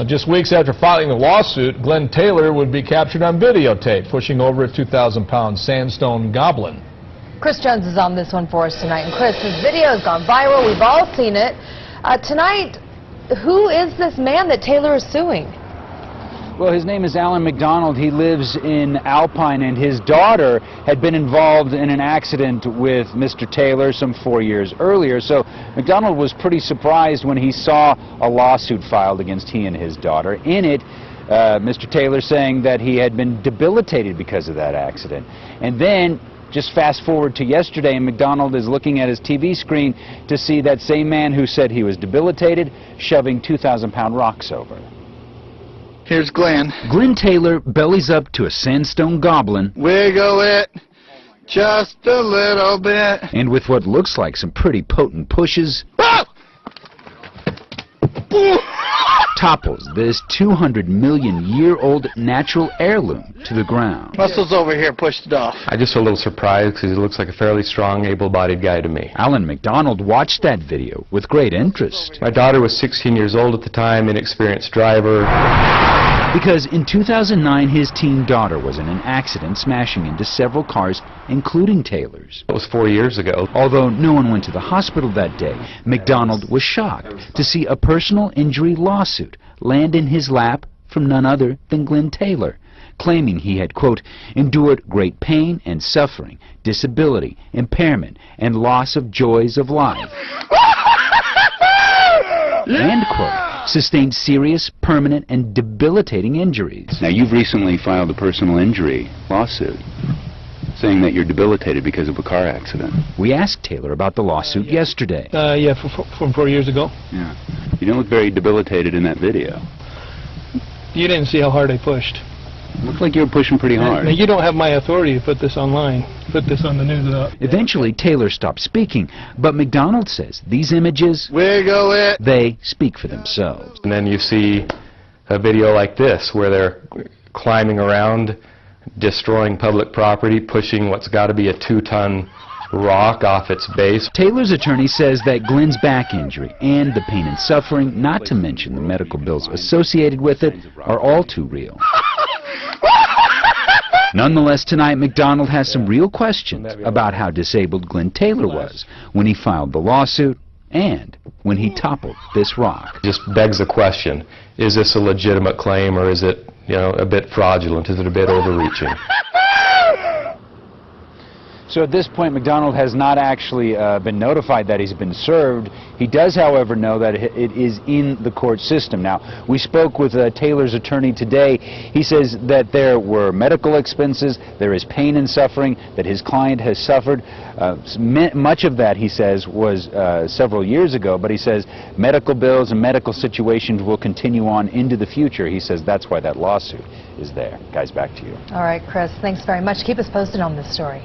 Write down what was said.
Just weeks after filing the lawsuit, Glenn Taylor would be captured on videotape, pushing over a 2,000-pound sandstone goblin. Chris Jones is on this one for us tonight. And Chris, this video has gone viral. We've all seen it. Tonight, who is this man that Taylor is suing? Well, his name is Alan McDonald. He lives in Alpine, and his daughter had been involved in an accident with Mr. Taylor some 4 years earlier. So McDonald was pretty surprised when he saw a lawsuit filed against he and his daughter. In it, Mr. Taylor saying that he had been debilitated because of that accident. And then, just fast forward to yesterday, and McDonald is looking at his TV screen to see that same man who said he was debilitated shoving 2,000-pound rocks over. Here's Glenn. Glenn Taylor bellies up to a sandstone goblin. Wiggle it just a little bit. And with what looks like some pretty potent pushes, topples this 200-million-year-old natural heirloom to the ground. Muscles over here pushed it off. I just feel a little surprised because he looks like a fairly strong, able-bodied guy to me. Alan McDonald watched that video with great interest. My daughter was 16 years old at the time, inexperienced driver. Because in 2009, his teen daughter was in an accident smashing into several cars, including Taylor's. It was 4 years ago. Although no one went to the hospital that day, McDonald was shocked to see a personal injury lawsuit land in his lap from none other than Glenn Taylor, claiming he had, quote, endured great pain and suffering, disability, impairment, and loss of joys of life. And, quote, sustained serious, permanent, and debilitating injuries. Now, you've recently filed a personal injury lawsuit saying that you're debilitated because of a car accident. We asked Taylor about the lawsuit yesterday. Yeah, from 4 years ago. Yeah. You don't look very debilitated in that video. You didn't see how hard I pushed. Looked like you were pushing pretty hard. Now, you don't have my authority to put this online, put this on the news. Eventually, Taylor stopped speaking, but McDonald says these images, Wiggle it. They speak for themselves. And then you see a video like this where they're climbing around, destroying public property, pushing what's got to be a 2-ton rock off its base. Taylor's attorney says that Glenn's back injury and the pain and suffering, not to mention the medical bills associated with it, are all too real. Nonetheless, tonight, McDonald has some real questions about how disabled Glenn Taylor was when he filed the lawsuit and when he toppled this rock. It just begs the question, is this a legitimate claim or is it, a bit fraudulent? Is it a bit overreaching? So at this point, McDonald has not actually been notified that he's been served. He does, however, know that it is in the court system. Now, we spoke with Taylor's attorney today. He says that there were medical expenses, there is pain and suffering that his client has suffered. Much of that, he says, was several years ago, but he says medical bills and medical situations will continue on into the future. He says that's why that lawsuit is there. Guys, back to you. All right, Chris, thanks very much. Keep us posted on this story.